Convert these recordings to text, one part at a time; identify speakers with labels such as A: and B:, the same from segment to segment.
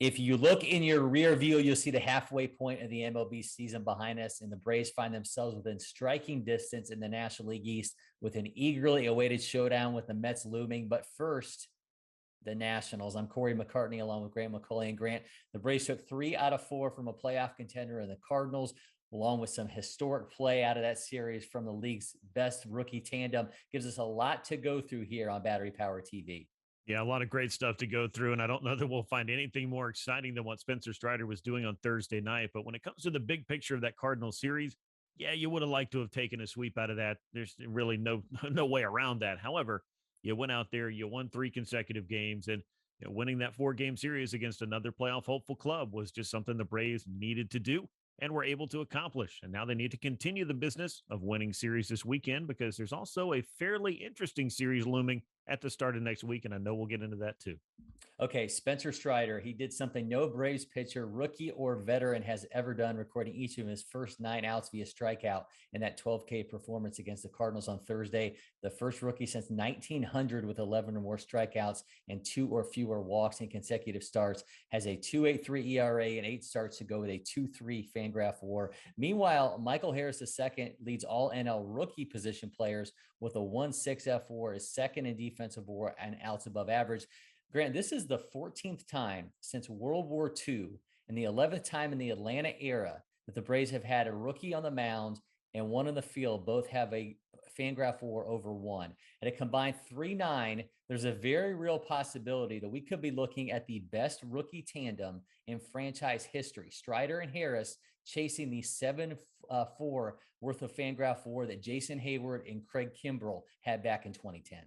A: If you look in your rear view, you'll see the halfway point of the MLB season behind us, and the Braves find themselves within striking distance in the National League East with an eagerly awaited showdown with the Mets looming. But first, the Nationals. I'm Cory McCartney along with Grant McAuley. And Grant, the Braves took 3 out of 4 from a playoff contender in the Cardinals, along with some historic play out of that series from the league's best rookie tandem. Gives us a lot to go through here on Battery Power TV.
B: Yeah, a lot of great stuff to go through, and I don't know that we'll find anything more exciting than what Spencer Strider was doing on Thursday night. But when it comes to the big picture of that Cardinals series, yeah, you would have liked to have taken a sweep out of that. There's really no way around that. However, you went out there, you won 3 consecutive games, and winning that 4-game series against another playoff hopeful club was just something the Braves needed to do and were able to accomplish. And now they need to continue the business of winning series this weekend, because there's also a fairly interesting series looming at the start of next week, and I know we'll get into that too.
A: Okay, Spencer Strider, he did something no Braves pitcher, rookie or veteran, has ever done, recording each of his first 9 outs via strikeout in that 12K performance against the Cardinals on Thursday. The first rookie since 1900 with 11 or more strikeouts and 2 or fewer walks in consecutive starts, has a 2.83 ERA and 8 starts to go with a 2.3 Fangraph WAR. Meanwhile, Michael Harris II leads all NL rookie position players with a 1.6 fWAR, is second in defensive WAR and outs above average. Grant, this is the 14th time since World War II and the 11th time in the Atlanta era that the Braves have had a rookie on the mound and one in the field. Both have a Fangraph WAR over 1. At a combined 3.9, there's a very real possibility that we could be looking at the best rookie tandem in franchise history. Strider and Harris chasing the 7.4 worth of Fangraph WAR that Jason Heyward and Craig Kimbrel had back in 2010.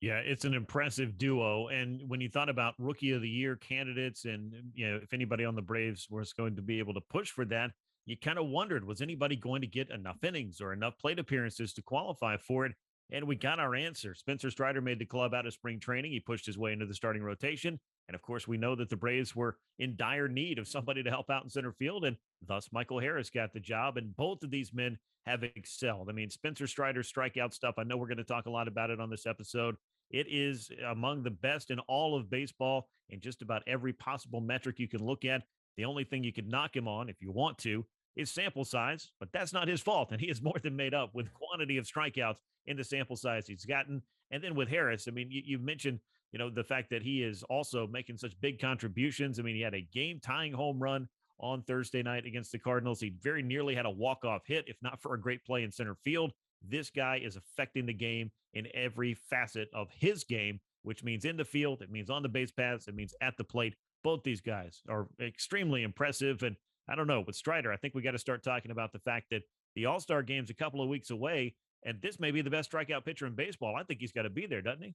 B: Yeah, it's an impressive duo. And when you thought about rookie of the year candidates and, if anybody on the Braves was going to be able to push for that, you kind of wondered, was anybody going to get enough innings or enough plate appearances to qualify for it? And we got our answer. Spencer Strider made the club out of spring training. He pushed his way into the starting rotation. And of course, we know that the Braves were in dire need of somebody to help out in center field. And thus, Michael Harris got the job. And both of these men have excelled. I mean, Spencer Strider's strikeout stuff, I know we're going to talk a lot about it on this episode. It is among the best in all of baseball in just about every possible metric you can look at. The only thing you could knock him on, if you want to, is sample size, but that's not his fault. And he is more than made up with quantity of strikeouts in the sample size he's gotten. And then with Harris, I mean, you mentioned, the fact that he is also making such big contributions. I mean, he had a game-tying home run on Thursday night against the Cardinals. He very nearly had a walk-off hit, if not for a great play in center field. This guy is affecting the game in every facet of his game, which means in the field, it means on the base paths, it means at the plate. Both these guys are extremely impressive. And I don't know, with Strider, I think we got to start talking about the fact that the All-Star game's a couple of weeks away, and this may be the best strikeout pitcher in baseball. I think he's got to be there, doesn't he?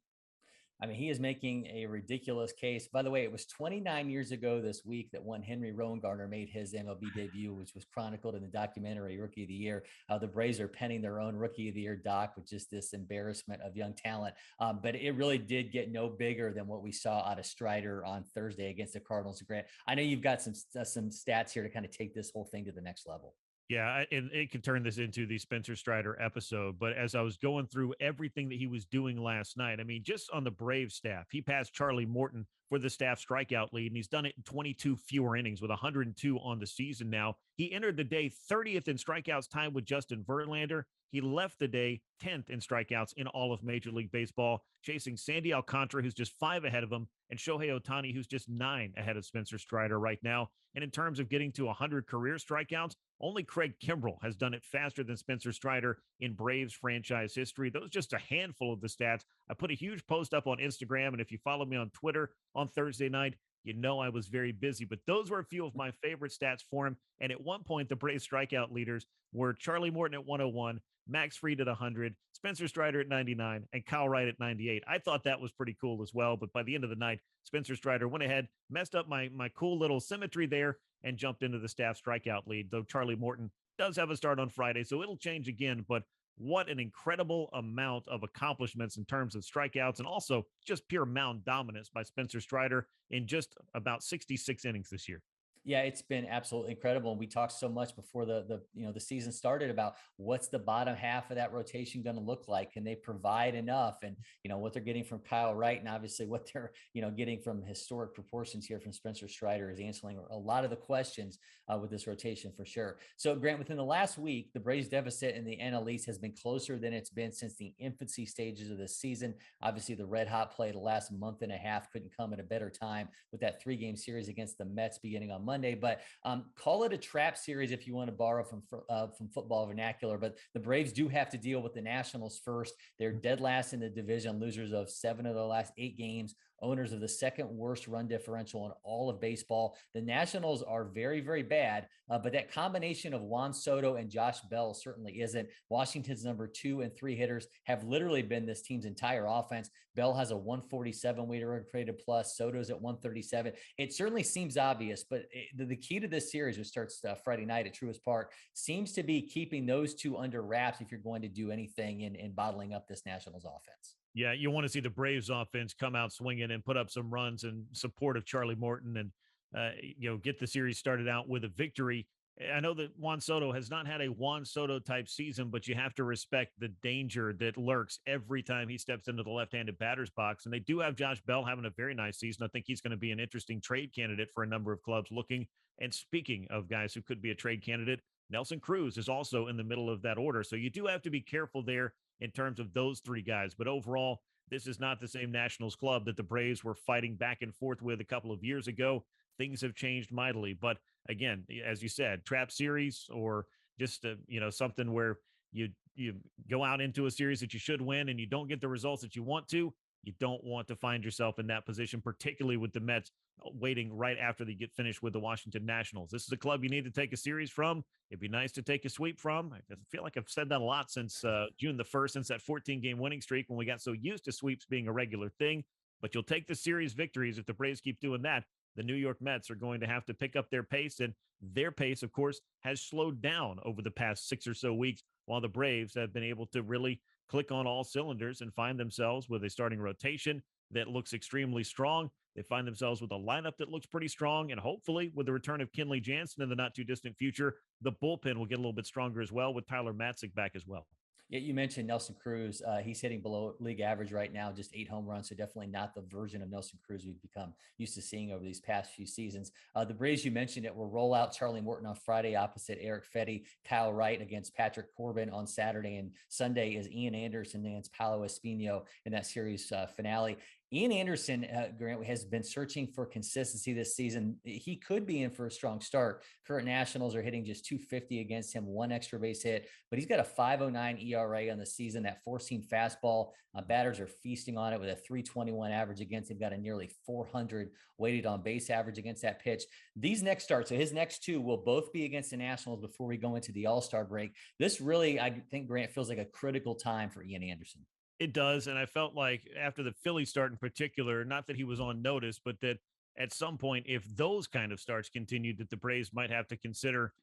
A: I mean, he is making a ridiculous case. By the way, it was 29 years ago this week that when Henry Rowengartner made his MLB debut, which was chronicled in the documentary Rookie of the Year. The Braves are penning their own Rookie of the Year doc with just this embarrassment of young talent. But it really did get no bigger than what we saw out of Strider on Thursday against the Cardinals. Grant, I know you've got some stats here to kind of take this whole thing to the next level.
B: Yeah, and it could turn this into the Spencer Strider episode. But as I was going through everything that he was doing last night, I mean, just on the Braves staff, he passed Charlie Morton for the staff strikeout lead, and he's done it in 22 fewer innings with 102 on the season now. He entered the day 30th in strikeouts, tied with Justin Verlander. He left the day 10th in strikeouts in all of Major League Baseball, chasing Sandy Alcantara, who's just 5 ahead of him, and Shohei Ohtani, who's just 9 ahead of Spencer Strider right now. And in terms of getting to 100 career strikeouts, only Craig Kimbrel has done it faster than Spencer Strider in Braves franchise history. Those are just a handful of the stats. I put a huge post up on Instagram, and if you follow me on Twitter on Thursday night, you know I was very busy, but those were a few of my favorite stats for him. And at one point, the Braves strikeout leaders were Charlie Morton at 101, Max Fried at 100, Spencer Strider at 99, and Kyle Wright at 98. I thought that was pretty cool as well, but by the end of the night, Spencer Strider went ahead, messed up my cool little symmetry there, and jumped into the staff strikeout lead, though Charlie Morton does have a start on Friday, so it'll change again. But what an incredible amount of accomplishments in terms of strikeouts and also just pure mound dominance by Spencer Strider in just about 66 innings this year.
A: Yeah, it's been absolutely incredible. And we talked so much before the season started about what's the bottom half of that rotation going to look like. Can they provide enough? And what they're getting from Kyle Wright, and obviously what they're getting from historic proportions here from Spencer Strider is answering a lot of the questions with this rotation for sure. So Grant, within the last week, the Braves deficit in the NL East has been closer than it's been since the infancy stages of this season. Obviously, the red hot play the last month and a half couldn't come at a better time with that 3-game series against the Mets beginning on Monday. But call it a trap series if you want to borrow from football vernacular. But the Braves do have to deal with the Nationals first. They're dead last in the division, losers of 7 of the last 8 games, owners of the second worst run differential in all of baseball. The Nationals are very, very bad, but that combination of Juan Soto and Josh Bell certainly isn't. Washington's number 2 and 3 hitters have literally been this team's entire offense. Bell has a 147 weighted created plus. Soto's at 137. It certainly seems obvious, but the key to this series, which starts Friday night at Truist Park, seems to be keeping those two under wraps if you're going to do anything in bottling up this Nationals offense.
B: Yeah, you want to see the Braves offense come out swinging and put up some runs in support of Charlie Morton and get the series started out with a victory. I know that Juan Soto has not had a Juan Soto type season, but you have to respect the danger that lurks every time he steps into the left-handed batter's box. And they do have Josh Bell having a very nice season. I think he's going to be an interesting trade candidate for a number of clubs looking. And speaking of guys who could be a trade candidate, Nelson Cruz is also in the middle of that order. So you do have to be careful there in terms of those 3 guys. But overall, this is not the same Nationals club that the Braves were fighting back and forth with a couple of years ago. Things have changed mightily. But again, as you said, trap series or just something where you go out into a series that you should win and you don't get the results that you want to. You don't want to find yourself in that position, particularly with the Mets waiting right after they get finished with the Washington Nationals. This is a club you need to take a series from. It'd be nice to take a sweep from. I feel like I've said that a lot since June the 1st, since that 14-game winning streak when we got so used to sweeps being a regular thing. But you'll take the series victories if the Braves keep doing that. The New York Mets are going to have to pick up their pace, and their pace, of course, has slowed down over the past 6 or so weeks, while the Braves have been able to really click on all cylinders and find themselves with a starting rotation that looks extremely strong. They find themselves with a lineup that looks pretty strong, and hopefully with the return of Kenley Jansen in the not too distant future, the bullpen will get a little bit stronger as well with Tyler Matzik back as well.
A: Yeah, you mentioned Nelson Cruz. He's hitting below league average right now, just 8 home runs. So definitely not the version of Nelson Cruz we've become used to seeing over these past few seasons. The Braves, you mentioned it, will roll out Charlie Morton on Friday opposite Eric Fetty, Kyle Wright against Patrick Corbin on Saturday, and Sunday is Ian Anderson against Paolo Espino in that series finale. Ian Anderson, Grant, has been searching for consistency this season. He could be in for a strong start. Current Nationals are hitting just 250 against him, 1 extra base hit, but he's got a 5.09 ERA on the season. That 4-seam fastball, batters are feasting on it with a 321 average against him, got a nearly 400 weighted on base average against that pitch. These next starts, so his next 2 will both be against the Nationals before we go into the All-Star break. This really, I think, Grant, feels like a critical time for Ian Anderson.
B: It does. And I felt like after the Philly start in particular, not that he was on notice, but that at some point, if those kind of starts continued, that the Braves might have to consider,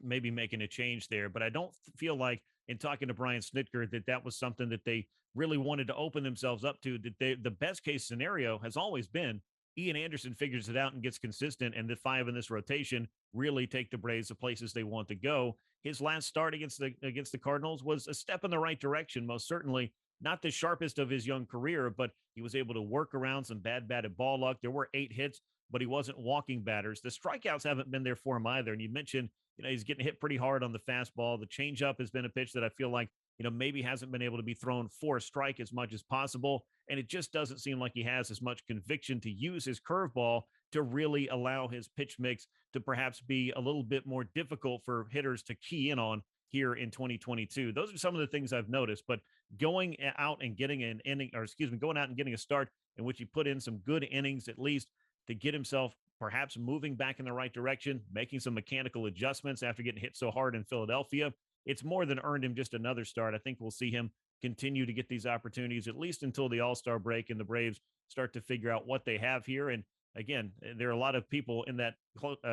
B: maybe making a change there. But I don't feel like in talking to Brian Snitker that was something that they really wanted to open themselves up to. That the best case scenario has always been Ian Anderson figures it out and gets consistent, and the 5 in this rotation really take the Braves to places they want to go. His last start against the Cardinals was a step in the right direction, most certainly. Not the sharpest of his young career, but he was able to work around some bad batted ball luck. There were 8 hits, but he wasn't walking batters. The strikeouts haven't been there for him either. And you mentioned, he's getting hit pretty hard on the fastball. The changeup has been a pitch that I feel like, maybe hasn't been able to be thrown for a strike as much as possible. And it just doesn't seem like he has as much conviction to use his curveball to really allow his pitch mix to perhaps be a little bit more difficult for hitters to key in on here in 2022. Those are some of the things I've noticed, but going out and getting an inning, going out and getting a start in which he put in some good innings, at least to get himself perhaps moving back in the right direction, making some mechanical adjustments after getting hit so hard in Philadelphia. It's more than earned him just another start. I think we'll see him continue to get these opportunities at least until the All-Star break and the Braves start to figure out what they have here. And again, there are a lot of people in that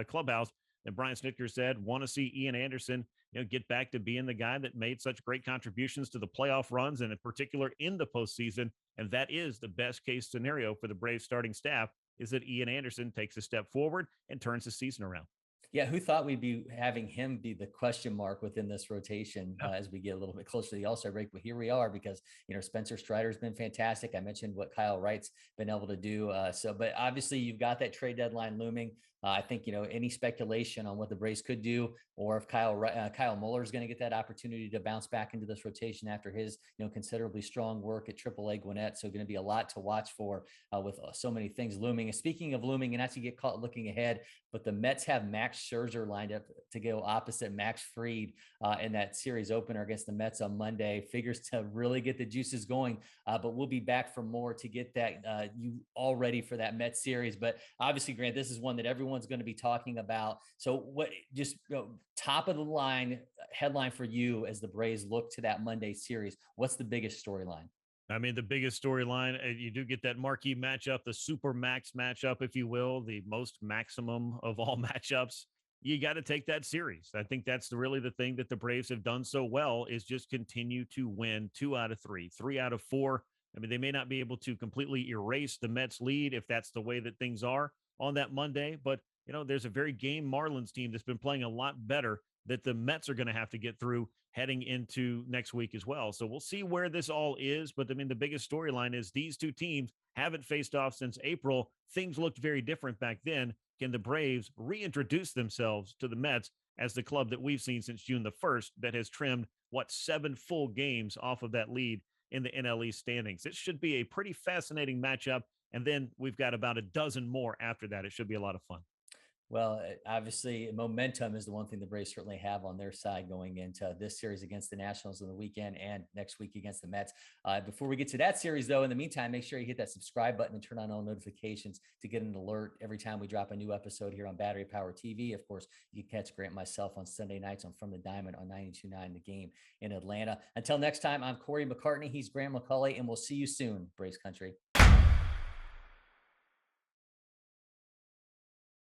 B: clubhouse that Brian Snitker said want to see Ian Anderson get back to being the guy that made such great contributions to the playoff runs and in particular in the postseason. And that is the best case scenario for the Braves starting staff is that Ian Anderson takes a step forward and turns the season around.
A: Yeah, who thought we'd be having him be the question mark within this rotation as we get a little bit closer to the All-Star break? But here we are because, Spencer Strider's been fantastic. I mentioned what Kyle Wright's been able to do. But obviously you've got that trade deadline looming. I think, any speculation on what the Braves could do, or if Kyle Muller is going to get that opportunity to bounce back into this rotation after his, considerably strong work at AAA Gwinnett. So going to be a lot to watch for with so many things looming. And speaking of looming, and not to get caught looking ahead, but the Mets have Max Scherzer lined up to go opposite Max Fried in that series opener against the Mets on Monday. Figures to really get the juices going. But we'll be back for more to get that you all ready for that Mets series. But obviously, Grant, this is one that everyone's going to be talking about. So what just top of the line headline for you as the Braves look to that Monday series? What's the biggest storyline?
B: I mean, the biggest storyline, you do get that marquee matchup, the super max matchup, if you will, the most maximum of all matchups. You got to take that series. I think that's really the thing that the Braves have done so well is just continue to win 2 out of 3, 3 out of 4. I mean, they may not be able to completely erase the Mets lead if that's the way that things are on that Monday, but there's a very game Marlins team that's been playing a lot better that the Mets are going to have to get through heading into next week as well. So we'll see where this all is. But I mean, the biggest storyline is these two teams haven't faced off since April. Things looked very different back then. Can the Braves reintroduce themselves to the Mets as the club that we've seen since June the 1st that has trimmed, 7 full games off of that lead in the NL East standings? It should be a pretty fascinating matchup. And then we've got about a dozen more after that. It should be a lot of fun.
A: Well, obviously, momentum is the one thing the Braves certainly have on their side going into this series against the Nationals on the weekend and next week against the Mets. Before we get to that series, though, in the meantime, make sure you hit that subscribe button and turn on all notifications to get an alert every time we drop a new episode here on Battery Power TV. Of course, you can catch Grant and myself on Sunday nights on From the Diamond on 92.9 The Game in Atlanta. Until next time, I'm Cory McCartney. He's Grant McAuley, and we'll see you soon, Braves Country.